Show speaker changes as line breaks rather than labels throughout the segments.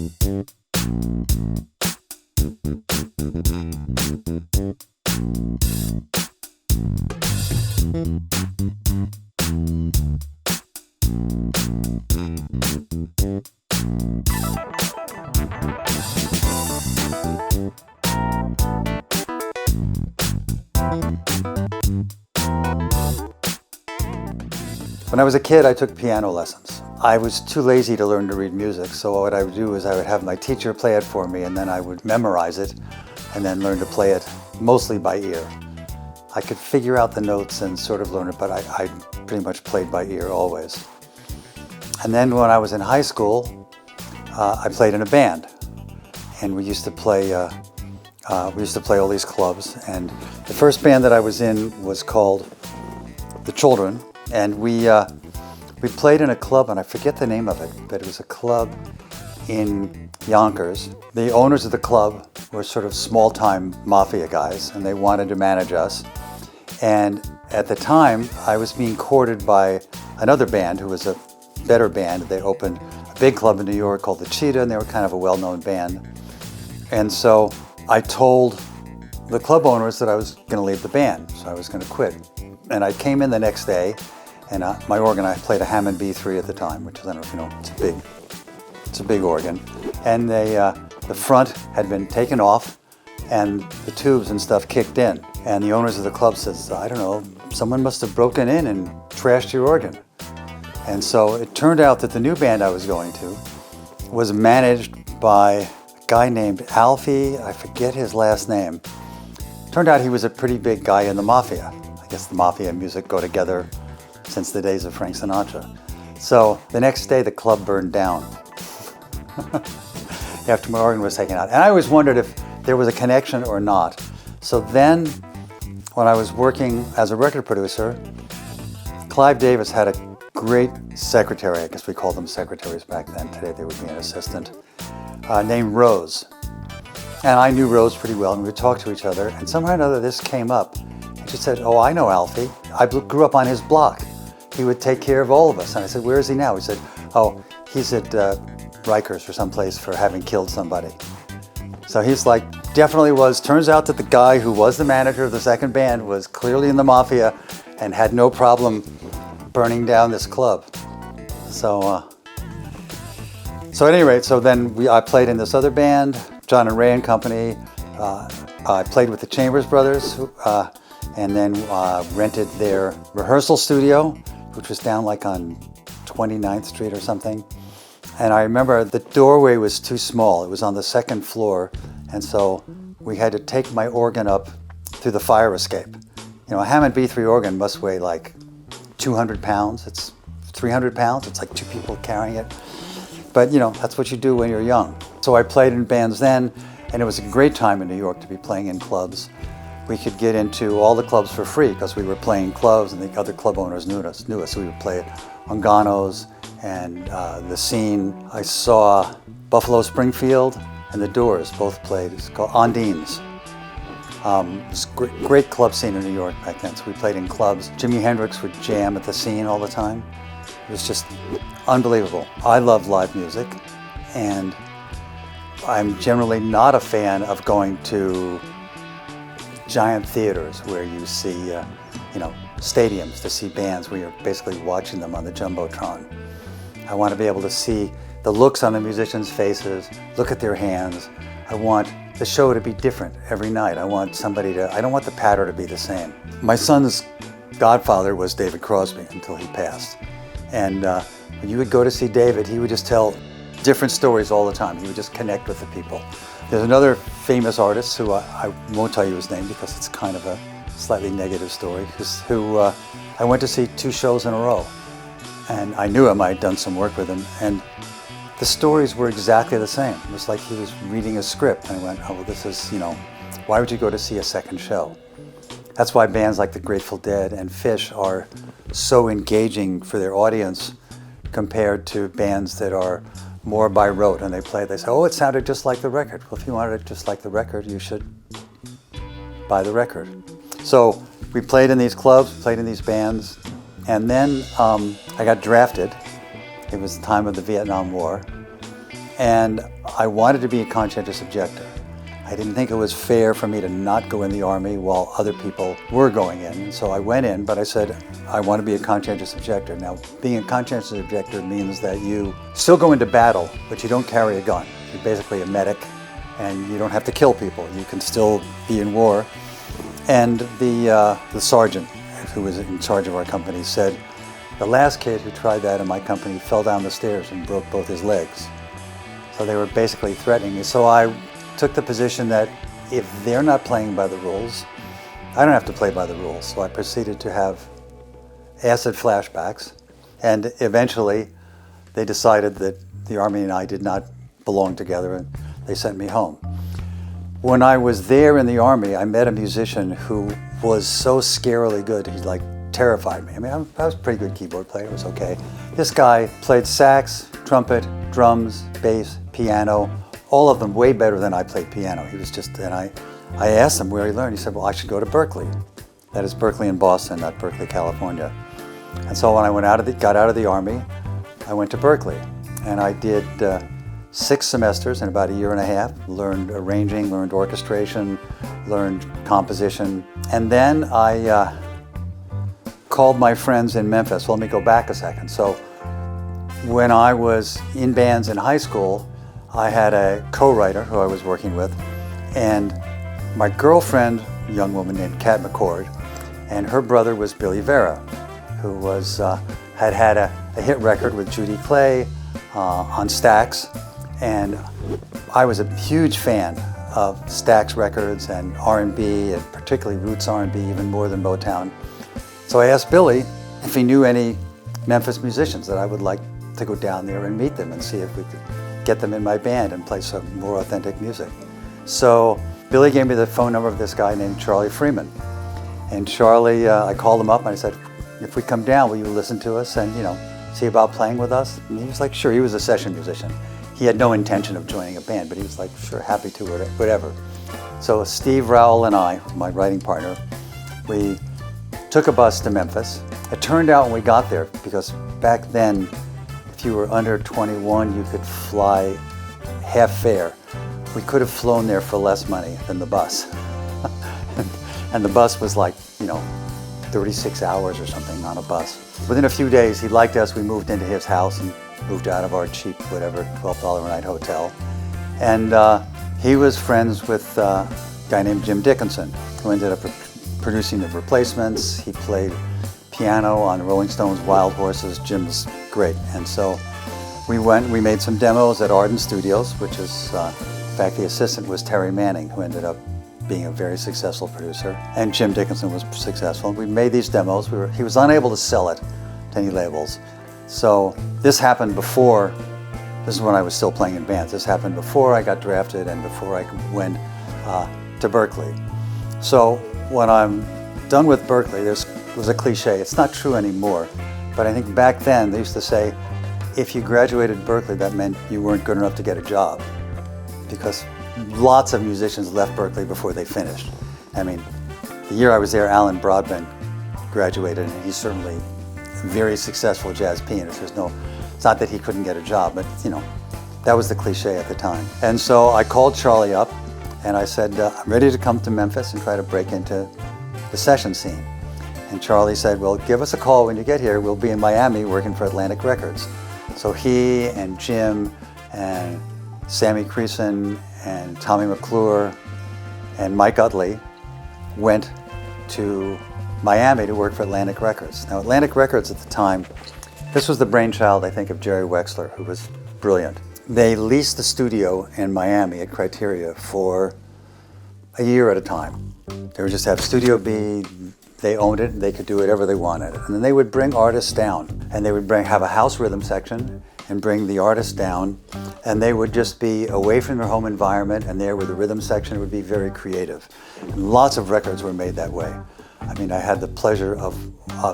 When I was a kid, I took piano lessons. I was too lazy to learn to read music, so what I would do is I would have my teacher play it for me, and then I would memorize it and then learn to play it mostly by ear. I could figure out the notes and sort of learn it, but I pretty much played by ear always. And then when I was in high school, I played in a band, and we used to play all these clubs. And the first band that I was in was called The Children, and we played in a club, and I forget the name of it, but it was a club in Yonkers. The owners of the club were sort of small-time mafia guys, and they wanted to manage us. And at the time, I was being courted by another band who was a better band. They opened a big club in New York called the Cheetah, and they were kind of a well-known band. And so I told the club owners that I was going to leave the band, so I was going to quit. And I came in the next day, and my organ, I played a Hammond B3 at the time, which is, I don't know if you know, it's a big organ. And the front had been taken off, and the tubes and stuff kicked in. And the owners of the club says, I don't know, someone must have broken in and trashed your organ. And so it turned out that the new band I was going to was managed by a guy named Albhy, I forget his last name. Turned out he was a pretty big guy in the mafia. I guess the mafia and music go together since the days of Frank Sinatra. So the next day the club burned down after my organ was taken out. And I always wondered if there was a connection or not. So then when I was working as a record producer, Clive Davis had a great secretary, I guess we called them secretaries back then, today they would be an assistant, named Rose. And I knew Rose pretty well, and we would talk to each other, and somehow or another this came up. And she said, oh, I know Albhy. I grew up on his block. He would take care of all of us. And I said, where is he now? He said, oh, he's at Rikers or someplace for having killed somebody. So he's like, definitely was. Turns out that the guy who was the manager of the second band was clearly in the mafia and had no problem burning down this club. So at any rate, so then I played in this other band, John and Ray and Company. I played with the Chambers Brothers, and then rented their rehearsal studio, which was down like on 29th Street or something. And I remember the doorway was too small. It was on the second floor, and so we had to take my organ up through the fire escape. You know, a Hammond B3 organ must weigh like 200 pounds. It's 300 pounds. It's like two people carrying it. But, you know, that's what you do when you're young. So I played in bands then, and it was a great time in New York to be playing in clubs. We could get into all the clubs for free because we were playing clubs, and the other club owners knew us. So we would play at Ongano's and The Scene. I saw Buffalo Springfield and The Doors both played. It's called Ondines. It's a great club scene in New York back then. So we played in clubs. Jimi Hendrix would jam at The Scene all the time. It was just unbelievable. I love live music, and I'm generally not a fan of going to giant theaters where you see, stadiums to see bands where you're basically watching them on the Jumbotron. I want to be able to see the looks on the musicians' faces, look at their hands. I want the show to be different every night. I don't want the patter to be the same. My son's godfather was David Crosby until he passed. And when you would go to see David, he would just tell different stories all the time. He would just connect with the people. There's another famous artist who I won't tell you his name because it's kind of a slightly negative story, who I went to see 2 shows in a row. And I knew him, I had done some work with him, and the stories were exactly the same. It was like he was reading a script, and I went, oh, well, this is, why would you go to see a second show? That's why bands like the Grateful Dead and Phish are so engaging for their audience compared to bands that are more by rote, and they say, oh, it sounded just like the record. Well, if you wanted it just like the record, you should buy the record. So we played in these clubs, played in these bands, and then I got drafted. It was the time of the Vietnam War, and I wanted to be a conscientious objector. I didn't think it was fair for me to not go in the Army while other people were going in. So I went in, but I said, I want to be a conscientious objector. Now, being a conscientious objector means that you still go into battle, but you don't carry a gun. You're basically a medic, and you don't have to kill people. You can still be in war. And the sergeant who was in charge of our company said, the last kid who tried that in my company fell down the stairs and broke both his legs. So they were basically threatening me. So I took the position that if they're not playing by the rules, I don't have to play by the rules. So I proceeded to have acid flashbacks, and eventually they decided that the Army and I did not belong together, and they sent me home. When I was there in the Army, I met a musician who was so scarily good, he terrified me. I mean, I was a pretty good keyboard player, it was okay. This guy played sax, trumpet, drums, bass, piano, all of them way better than I played piano. He was just, and I asked him where he learned. He said, well, I should go to Berkeley. That is Berkeley in Boston, not Berkeley, California. And so when I got out of the Army, I went to Berkeley. And I did 6 semesters in about a year and a half, learned arranging, learned orchestration, learned composition. And then I called my friends in Memphis. Well, let me go back a second. So when I was in bands in high school, I had a co-writer who I was working with, and my girlfriend, a young woman named Kat McCord, and her brother was Billy Vera, who was had a hit record with Judy Clay on Stax, and I was a huge fan of Stax records and R&B, and particularly roots R&B, even more than Motown. So I asked Billy if he knew any Memphis musicians that I would like to go down there and meet them and see if we could get them in my band and play some more authentic music. So Billy gave me the phone number of this guy named Charlie Freeman. And Charlie, I called him up and I said, if we come down, will you listen to us and, see about playing with us? And he was like, sure. He was a session musician. He had no intention of joining a band, but he was like, sure, happy to, whatever. So Steve Rowell and I, my writing partner, we took a bus to Memphis. It turned out when we got there, because back then, if you were under 21, you could fly half fare. We could have flown there for less money than the bus. And the bus was 36 hours or something on a bus. Within a few days, he liked us. We moved into his house and moved out of our cheap, $12 a night hotel. And he was friends with a guy named Jim Dickinson, who ended up producing the Replacements. He played piano on Rolling Stone's Wild Horses. Jim's great. And so we made some demos at Arden Studios, which is, in fact, the assistant was Terry Manning, who ended up being a very successful producer. And Jim Dickinson was successful. We made these demos. He was unable to sell it to any labels. So this happened before, this is when I was still playing in bands. This happened before I got drafted and before I went to Berkeley. So when I'm done with Berkeley, there was a cliche. It's not true anymore, but I think back then they used to say, if you graduated Berkeley, that meant you weren't good enough to get a job, because lots of musicians left Berkeley before they finished. I mean, the year I was there, Alan Broadbent graduated, and he's certainly a very successful jazz pianist. It's not that he couldn't get a job, but that was the cliche at the time. And so I called Charlie up and I said, I'm ready to come to Memphis and try to break into the session scene. And Charlie said, well, give us a call when you get here. We'll be in Miami working for Atlantic Records. So he and Jim and Sammy Creason and Tommy McClure and Mike Utley went to Miami to work for Atlantic Records. Now, Atlantic Records at the time, this was the brainchild, I think, of Jerry Wexler, who was brilliant. They leased the studio in Miami at Criteria for a year at a time. They would just have Studio B, they owned it, they could do whatever they wanted. And then they would bring artists down, and they would have a house rhythm section and bring the artists down, and they would just be away from their home environment, and there with the rhythm section, it would be very creative. And lots of records were made that way. I mean, I had the pleasure of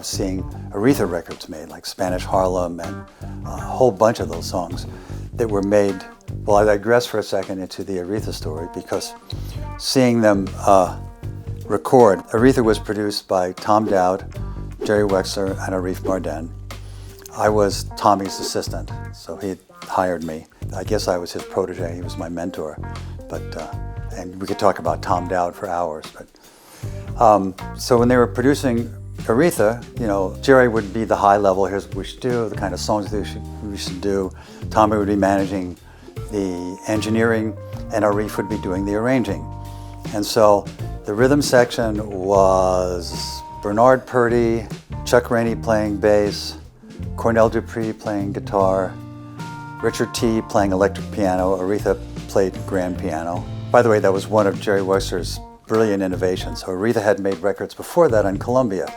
seeing Aretha records made, like Spanish Harlem and a whole bunch of those songs that were made. Well, I digress for a second into the Aretha story, because seeing them record, Aretha was produced by Tom Dowd, Jerry Wexler, and Arif Mardin. I was Tommy's assistant, so he hired me. I guess I was his protege, he was my mentor. But, and we could talk about Tom Dowd for hours. But so when they were producing Aretha, you know, Jerry would be the high level, here's what we should do, the kind of songs we should do. Tommy would be managing the engineering, and Aretha would be doing the arranging. And so the rhythm section was Bernard Purdie, Chuck Rainey playing bass, Cornell Dupree playing guitar, Richard T playing electric piano, Aretha played grand piano. By the way, that was one of Jerry Weisser's brilliant innovations. So Aretha had made records before that on Columbia,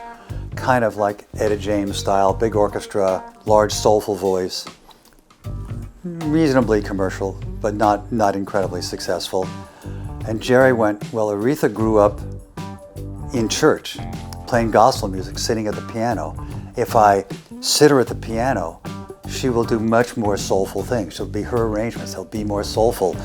kind of like Etta James style, big orchestra, large soulful voice, reasonably commercial, but not incredibly successful. And Jerry went, well, Aretha grew up in church, playing gospel music, sitting at the piano. If I sit her at the piano, she will do much more soulful things. She'll be her arrangements, they'll be more soulful.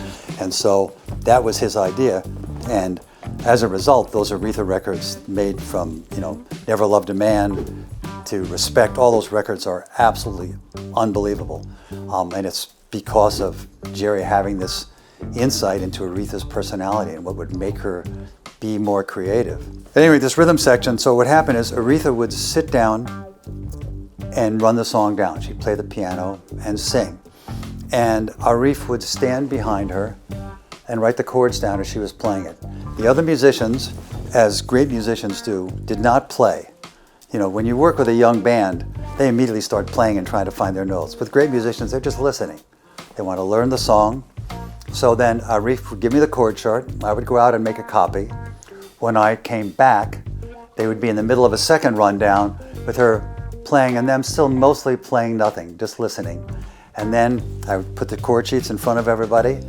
And so that was his idea. And as a result, those Aretha records made from, you know, Never Loved a Man to Respect, all those records are absolutely unbelievable. And it's because of Jerry having this insight into Aretha's personality and what would make her be more creative. Anyway, this rhythm section, so what happened is Aretha would sit down and run the song down. She'd play the piano and sing. And Arif would stand behind her and write the chords down as she was playing it. The other musicians, as great musicians do, did not play. You know, when you work with a young band, they immediately start playing and trying to find their notes. With great musicians, they're just listening. They want to learn the song. So then Arif would give me the chord chart. I would go out and make a copy. When I came back, they would be in the middle of a second rundown with her playing and them still mostly playing nothing, just listening. And then I would put the chord sheets in front of everybody.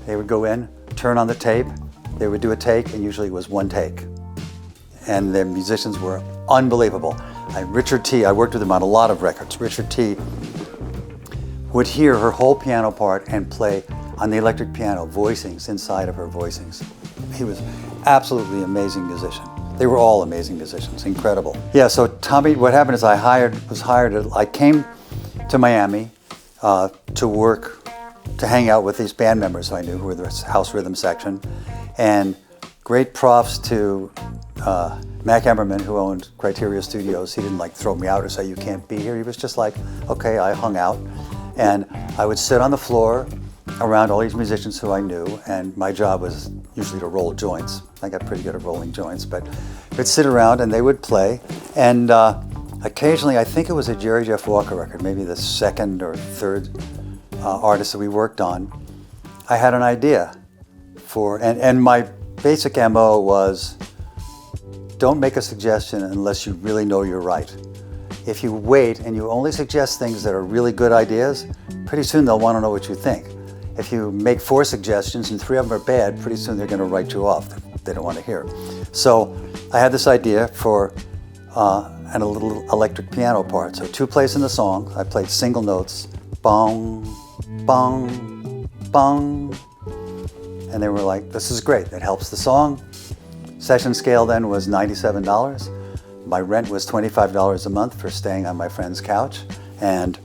They would go in, turn on the tape. They would do a take, and usually it was one take. And the musicians were unbelievable. Richard T, I worked with him on a lot of records. Richard T would hear her whole piano part and play on the electric piano, voicings inside of her voicings. He was absolutely amazing musician. They were all amazing musicians, incredible. Yeah, so Tommy, what happened is I came to Miami to work, to hang out with these band members I knew who were the house rhythm section. And great props to Mac Emmerman, who owned Criteria Studios. He didn't like throw me out or say, you can't be here. He was just like, okay, I hung out. And I would sit on the floor around all these musicians who I knew, and my job was usually to roll joints. I got pretty good at rolling joints, but we'd sit around and they would play. And occasionally, I think it was a Jerry Jeff Walker record, maybe the second or third artist that we worked on, I had an idea for, and my basic MO was, don't make a suggestion unless you really know you're right. If you wait and you only suggest things that are really good ideas, pretty soon they'll want to know what you think. If you make 4 suggestions and 3 of them are bad, pretty soon they're going to write you off. They don't want to hear. So I had this idea for a little electric piano part. So 2 plays in the song. I played single notes, bong, bong, bong. And they were like, this is great. That helps the song. Session scale then was $97. My rent was $25 a month for staying on my friend's couch. And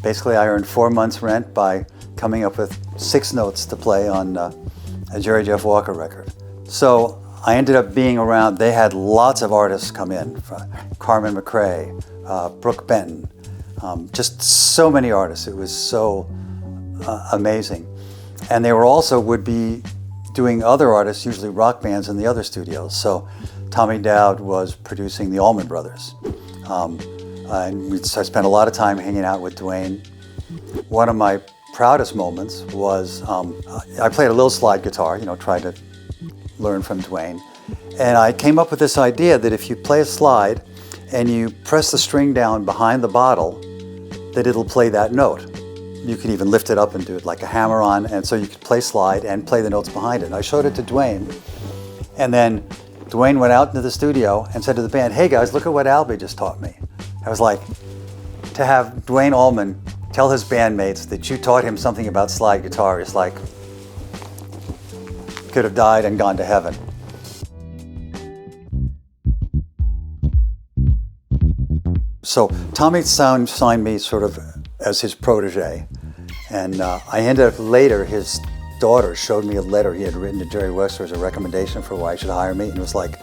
basically I earned 4 months rent by coming up with 6 notes to play on a Jerry Jeff Walker record. So I ended up being around, they had lots of artists come in, Carmen McRae, Brooke Benton, just so many artists. It was so amazing. And they were also would be doing other artists, usually rock bands in the other studios. So Tommy Dowd was producing the Allman Brothers. And I spent a lot of time hanging out with Duane. One of my proudest moments was, I played a little slide guitar, tried to learn from Duane. And I came up with this idea that if you play a slide and you press the string down behind the bottle, that it'll play that note. You could even lift it up and do it like a hammer-on, and so you could play slide and play the notes behind it. And I showed it to Duane, and then Duane went out into the studio and said to the band, hey guys, look at what Albhy just taught me. I was like, to have Duane Allman tell his bandmates that you taught him something about slide guitar is like, could have died and gone to heaven. So Tommy signed me sort of as his protege. And I ended up later, his daughter showed me a letter he had written to Jerry Wexler as a recommendation for why he should hire me. And it was like,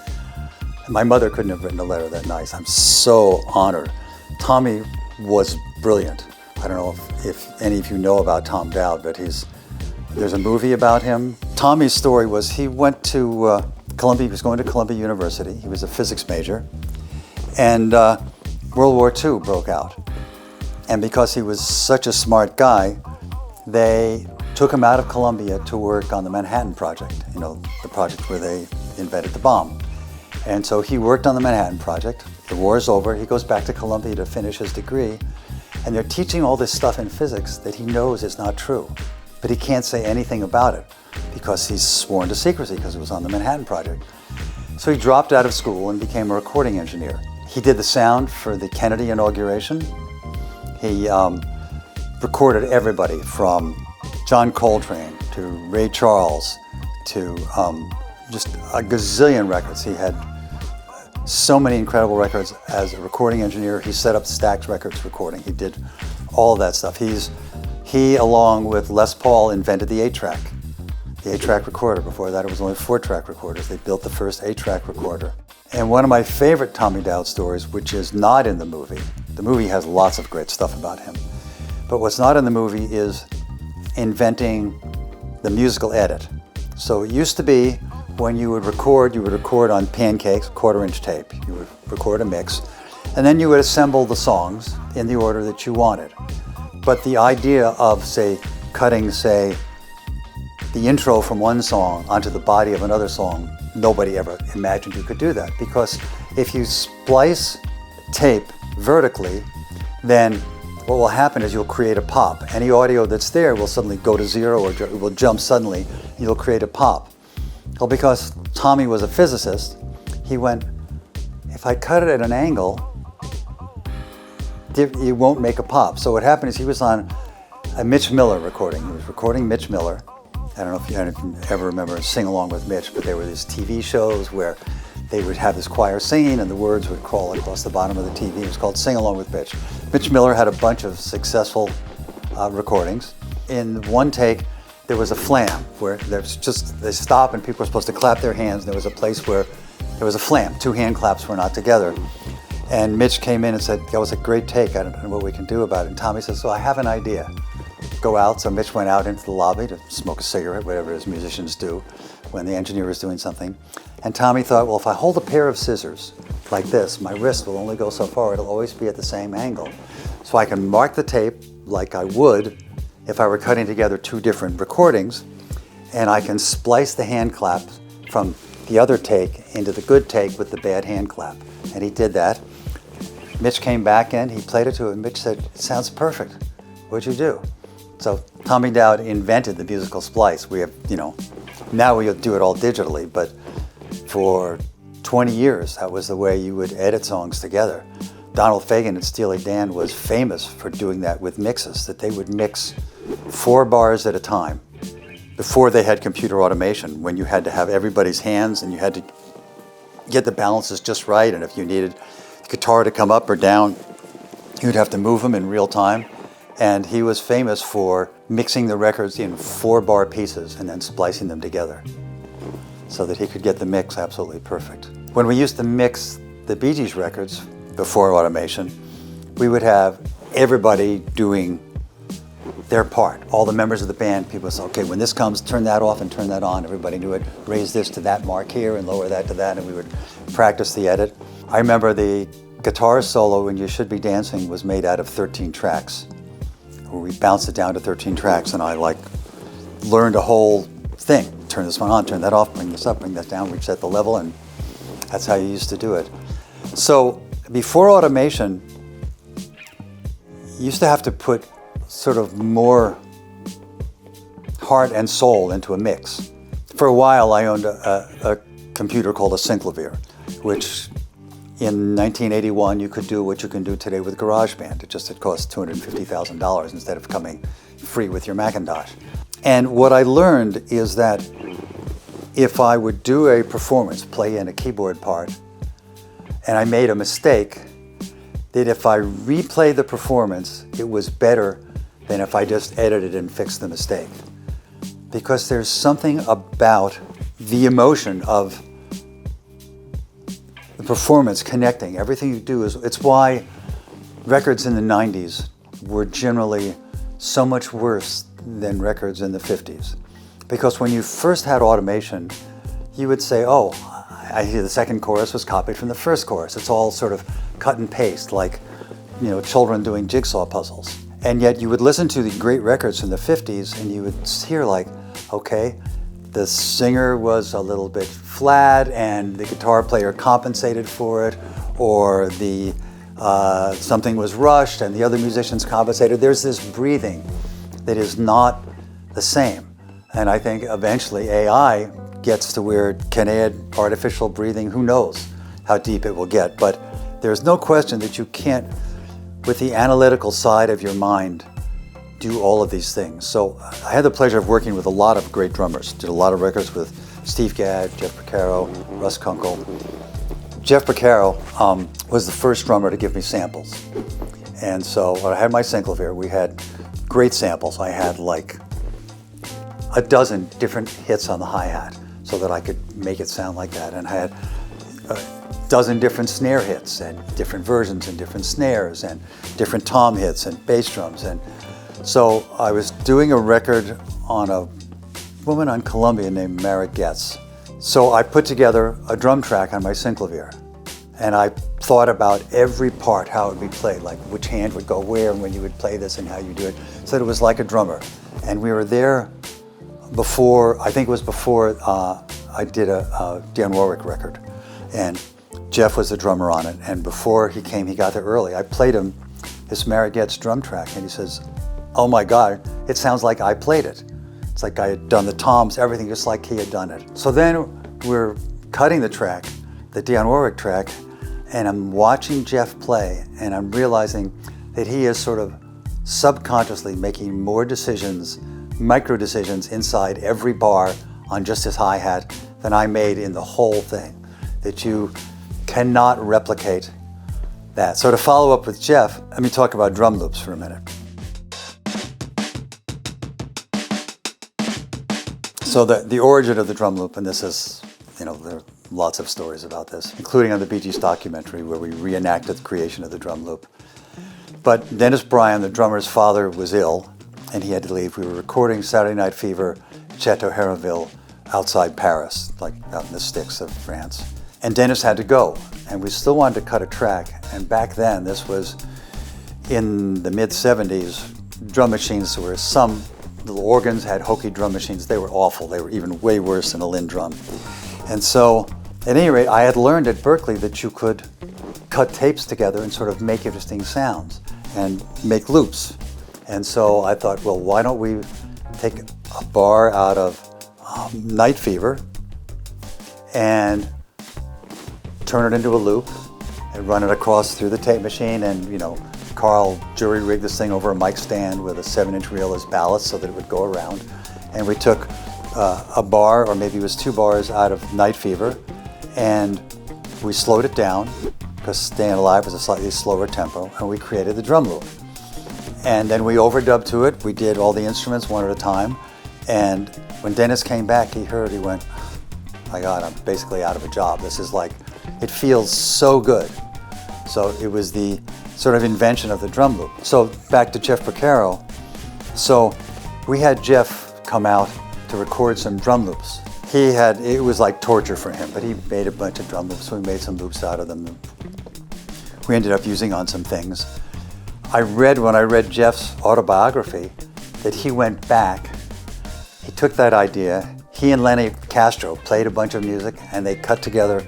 my mother couldn't have written a letter that nice. I'm so honored. Tommy was brilliant. I don't know if any of you know about Tom Dowd, but there's a movie about him. Tommy's story was he went to Columbia, he was going to Columbia University. He was a physics major. And World War II broke out. And because he was such a smart guy, they took him out of Columbia to work on the Manhattan Project, the project where they invented the bomb. And so he worked on the Manhattan Project. The war is over. He goes back to Columbia to finish his degree. And they're teaching all this stuff in physics that he knows is not true. But he can't say anything about it because he's sworn to secrecy because it was on the Manhattan Project. So he dropped out of school and became a recording engineer. He did the sound for the Kennedy inauguration. He recorded everybody from John Coltrane to Ray Charles to just a gazillion records. He had so many incredible records as a recording engineer. He set up Stax Records recording. He did all that stuff. He, along with Les Paul, invented the 8-track. The 8-track recorder. Before that, it was only 4-track recorders. They built the first 8-track recorder. And one of my favorite Tommy Dowd stories, which is not in the movie has lots of great stuff about him, but what's not in the movie is inventing the musical edit. So it used to be when you would record on pancakes, 1/4-inch tape. You would record a mix, and then you would assemble the songs in the order that you wanted. But the idea of, cutting, the intro from one song onto the body of another song, nobody ever imagined you could do that. Because if you splice tape vertically, then what will happen is you'll create a pop. Any audio that's there will suddenly go to zero or it will jump suddenly. You'll create a pop. Well, because Tommy was a physicist, he went, if I cut it at an angle, it won't make a pop. So what happened is he was on a Mitch Miller recording. He was recording Mitch Miller. I don't know if you ever remember Sing Along with Mitch, but there were these TV shows where they would have this choir singing and the words would crawl across the bottom of the TV. It was called Sing Along with Mitch. Mitch Miller had a bunch of successful recordings. In one take, there was a flam where they stop and people were supposed to clap their hands. There was a place where there was a flam. 2 hand claps were not together. And Mitch came in and said, that was a great take. I don't know what we can do about it. And Tommy says, so I have an idea. Go out. So Mitch went out into the lobby to smoke a cigarette, whatever his musicians do when the engineer is doing something. And Tommy thought, well, if I hold a pair of scissors like this, my wrist will only go so far. It'll always be at the same angle. So I can mark the tape like I would if I were cutting together 2 different recordings, and I can splice the hand claps from the other take into the good take with the bad hand clap. And he did that. Mitch came back in, he played it to him. Mitch said, it sounds perfect. What'd you do? So Tommy Dowd invented the musical splice. We have, now we do it all digitally, but for 20 years, that was the way you would edit songs together. Donald Fagen and Steely Dan was famous for doing that with mixes, that they would mix 4 bars at a time before they had computer automation, when you had to have everybody's hands and you had to get the balances just right, and if you needed the guitar to come up or down, you'd have to move them in real time. And he was famous for mixing the records in 4-bar pieces and then splicing them together so that he could get the mix absolutely perfect. When we used to mix the Bee Gees records before automation, we would have everybody doing their part. All the members of the band, people would say, okay, when this comes, turn that off and turn that on. Everybody knew it. Raise this to that mark here and lower that to that, and we would practice the edit. I remember the guitar solo in You Should Be Dancing was made out of 13 tracks. Where we bounced it down to 13 tracks, and I learned a whole thing. Turn this one on, turn that off, bring this up, bring that down, reset the level, and that's how you used to do it. So before automation, you used to have to put sort of more heart and soul into a mix. For a while, I owned a computer called a Synclavier, which in 1981, you could do what you can do today with GarageBand. It cost $250,000 instead of coming free with your Macintosh. And what I learned is that if I would do a performance, play in a keyboard part, and I made a mistake, that if I replayed the performance, it was better than if I just edited and fixed the mistake. Because there's something about the emotion of the performance connecting. Everything you do it's why records in the 90s were generally so much worse than records in the 50s. Because when you first had automation, you would say, oh, I hear the second chorus was copied from the first chorus. It's all sort of cut and paste, like, children doing jigsaw puzzles. And yet you would listen to the great records from the 50s and you would hear like, okay, the singer was a little bit flat and the guitar player compensated for it, or the something was rushed and the other musicians compensated. There's this breathing that is not the same. And I think eventually AI gets to where it can add artificial breathing. Who knows how deep it will get, but there's no question that you can't, with the analytical side of your mind, do all of these things. So I had the pleasure of working with a lot of great drummers. Did a lot of records with Steve Gadd, Jeff Porcaro, Russ Kunkel. Jeff Porcaro was the first drummer to give me samples. And so when I had my Synclavier, we had great samples. I had like a dozen different hits on the hi-hat so that I could make it sound like that. And I had a dozen different snare hits and different versions and different snares and different tom hits and bass drums. And so I was doing a record on a woman on Columbia named Mara Getz. So I put together a drum track on my Synclavier. And I thought about every part, how it would be played, like which hand would go where and when you would play this and how you do it. So that it was like a drummer. And we were there before, I think it was before I did a Dan Warwick record. And Jeff was the drummer on it. And before he came, he got there early. I played him this Mara Getz drum track and he says, oh my God, it sounds like I played it. It's like I had done the toms, everything just like he had done it. So then we're cutting the track, the Dionne Warwick track, and I'm watching Jeff play and I'm realizing that he is sort of subconsciously making more decisions, micro decisions inside every bar on just his hi-hat than I made in the whole thing, that you cannot replicate that. So to follow up with Jeff, let me talk about drum loops for a minute. So the origin of the drum loop, and this is, there are lots of stories about this, including on the Bee Gees documentary where we reenacted the creation of the drum loop. But Dennis Bryan, the drummer's father, was ill and he had to leave. We were recording Saturday Night Fever, Chateau Heronville, outside Paris, like out in the sticks of France. And Dennis had to go, and we still wanted to cut a track. And back then, this was in the mid-70s, drum machines were some little organs had hokey drum machines. They were awful. They were even way worse than a Linn drum. And so, at any rate, I had learned at Berkeley that you could cut tapes together and sort of make interesting sounds and make loops. And so I thought, well, why don't we take a bar out of Night Fever and turn it into a loop and run it across through the tape machine, and Carl jury-rigged this thing over a mic stand with a 7-inch reel as ballast so that it would go around. And we took a bar, or maybe it was 2 bars, out of Night Fever, and we slowed it down because Staying Alive was a slightly slower tempo, and we created the drum loop. And then we overdubbed to it. We did all the instruments one at a time. And when Dennis came back, he went, my God, I'm basically out of a job. This is like, it feels so good. So it was the sort of invention of the drum loop. So back to Jeff Porcaro. So we had Jeff come out to record some drum loops. It was like torture for him, but he made a bunch of drum loops. We made some loops out of them. We ended up using on some things. When I read Jeff's autobiography, that he went back, he took that idea, he and Lenny Castro played a bunch of music and they cut together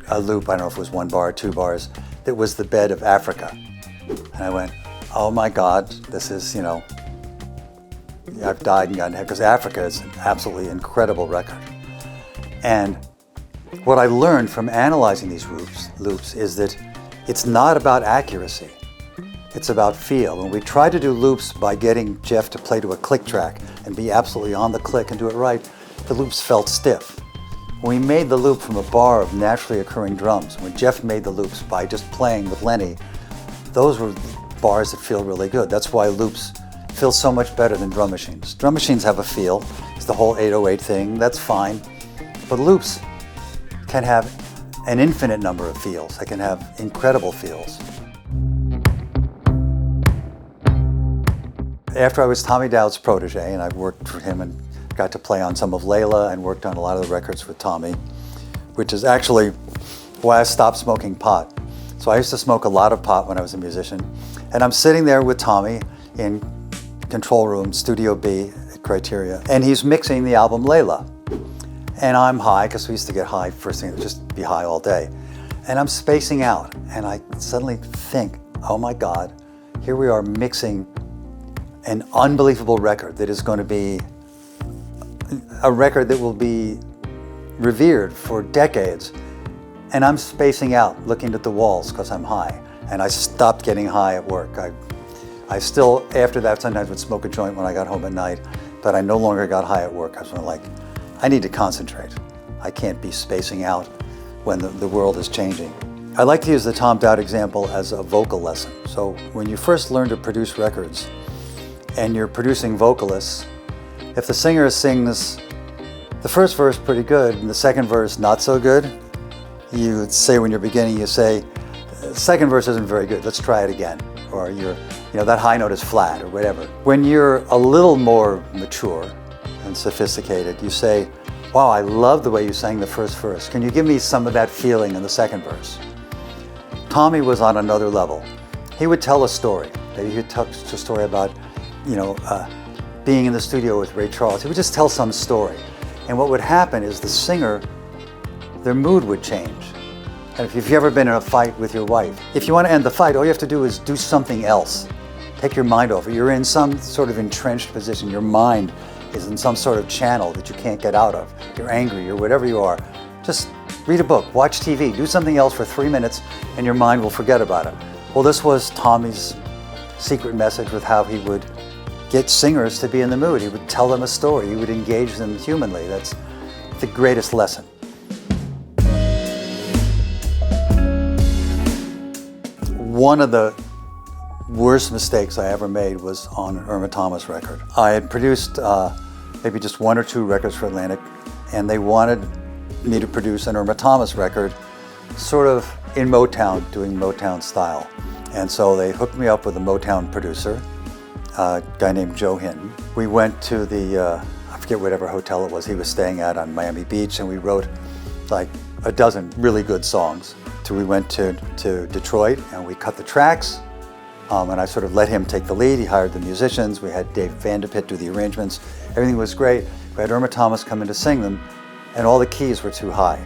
a loop, I don't know if it was 1 bar or 2 bars, that was the bed of Africa. And I went, oh my God, this is, I've died and gotten head, because Africa is an absolutely incredible record. And what I learned from analyzing these loops is that it's not about accuracy. It's about feel. When we tried to do loops by getting Jeff to play to a click track and be absolutely on the click and do it right, the loops felt stiff. When we made the loop from a bar of naturally occurring drums, when Jeff made the loops by just playing with Lenny those were bars that feel really good. That's why loops feel so much better than drum machines. Drum machines have a feel. It's the whole 808 thing. That's fine. But loops can have an infinite number of feels. They can have incredible feels. After I was Tommy Dowd's protege, and I worked for him and got to play on some of Layla and worked on a lot of the records with Tommy, which is actually why I stopped smoking pot. So I used to smoke a lot of pot when I was a musician. And I'm sitting there with Tommy in control room, Studio B at Criteria, and he's mixing the album Layla. And I'm high, because we used to get high first thing, just be high all day. And I'm spacing out, and I suddenly think, oh my God, here we are mixing an unbelievable record that is going to be a record that will be revered for decades. And I'm spacing out, looking at the walls because I'm high. And I stopped getting high at work. I still, after that, sometimes would smoke a joint when I got home at night, but I no longer got high at work. I was like, I need to concentrate. I can't be spacing out when the world is changing. I like to use the Tom Dowd example as a vocal lesson. So when you first learn to produce records and you're producing vocalists, if the singer sings the first verse pretty good and the second verse not so good, you say when you're beginning, you say, the second verse isn't very good, let's try it again. Or that high note is flat or whatever. When you're a little more mature and sophisticated, you say, wow, I love the way you sang the first verse. Can you give me some of that feeling in the second verse? Tommy was on another level. He would tell a story. Maybe he would tell a story about, being in the studio with Ray Charles. He would just tell some story. And what would happen is the singer, their mood would change. And if you've ever been in a fight with your wife, if you want to end the fight, all you have to do is do something else. Take your mind off it. You're in some sort of entrenched position. Your mind is in some sort of channel that you can't get out of. You're angry or whatever you are. Just read a book, watch TV, do something else for 3 minutes, and your mind will forget about it. Well, this was Tommy's secret message with how he would get singers to be in the mood. He would tell them a story. He would engage them humanly. That's the greatest lesson. One of the worst mistakes I ever made was on an Irma Thomas record. I had produced maybe just 1 or 2 records for Atlantic, and they wanted me to produce an Irma Thomas record sort of in Motown, doing Motown style. And so they hooked me up with a Motown producer, a guy named Joe Hinton. We went to I forget whatever hotel it was he was staying at on Miami Beach, and we wrote like a dozen really good songs. So we went to Detroit and we cut the tracks, and I sort of let him take the lead. He hired the musicians. We had Dave Vanderpit do the arrangements. Everything was great. We had Irma Thomas come in to sing them, and all the keys were too high.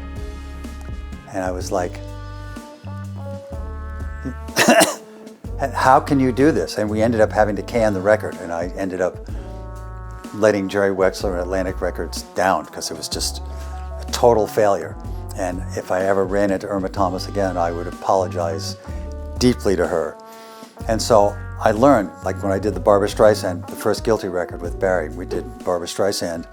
And I was like, how can you do this? And we ended up having to can the record, and I ended up letting Jerry Wexler and Atlantic Records down because it was just a total failure. And if I ever ran into Irma Thomas again, I would apologize deeply to her. And so I learned, like when I did the Barbra Streisand, the first Guilty record with Barry, we did Barbra Streisand,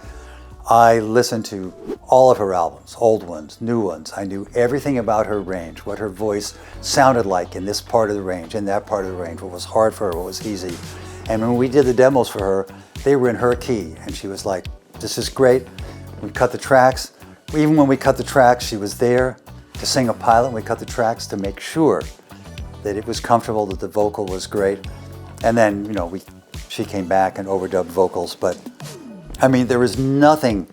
I listened to all of her albums, old ones, new ones. I knew everything about her range, what her voice sounded like in this part of the range, in that part of the range, what was hard for her, what was easy. And when we did the demos for her, they were in her key. And she was like, this is great. We cut the tracks. Even when we cut the tracks, she was there to sing a pilot. We cut the tracks to make sure that it was comfortable, that the vocal was great. And then, she came back and overdubbed vocals. But I mean, there was nothing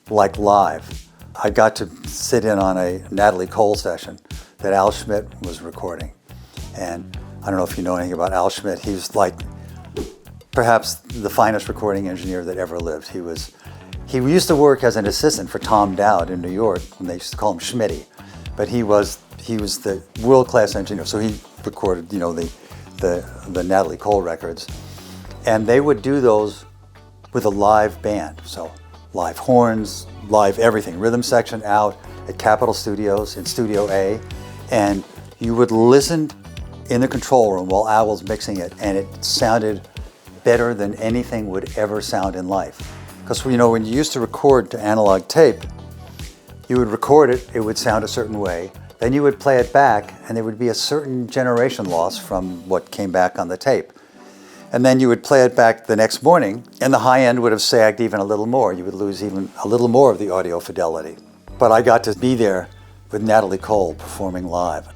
like live. I got to sit in on a Natalie Cole session that Al Schmidt was recording. And I don't know if you know anything about Al Schmidt. He's like perhaps the finest recording engineer that ever lived. He used to work as an assistant for Tom Dowd in New York, and they used to call him Schmitty. But he was the world-class engineer. So he recorded, the Natalie Cole records. And they would do those with a live band. So live horns, live everything, rhythm section out at Capitol Studios in Studio A. And you would listen in the control room while Al was mixing it, and it sounded better than anything would ever sound in life. Because when you used to record to analog tape, you would record it, it would sound a certain way, then you would play it back and there would be a certain generation loss from what came back on the tape. And then you would play it back the next morning and the high end would have sagged even a little more. You would lose even a little more of the audio fidelity. But I got to be there with Natalie Cole performing live.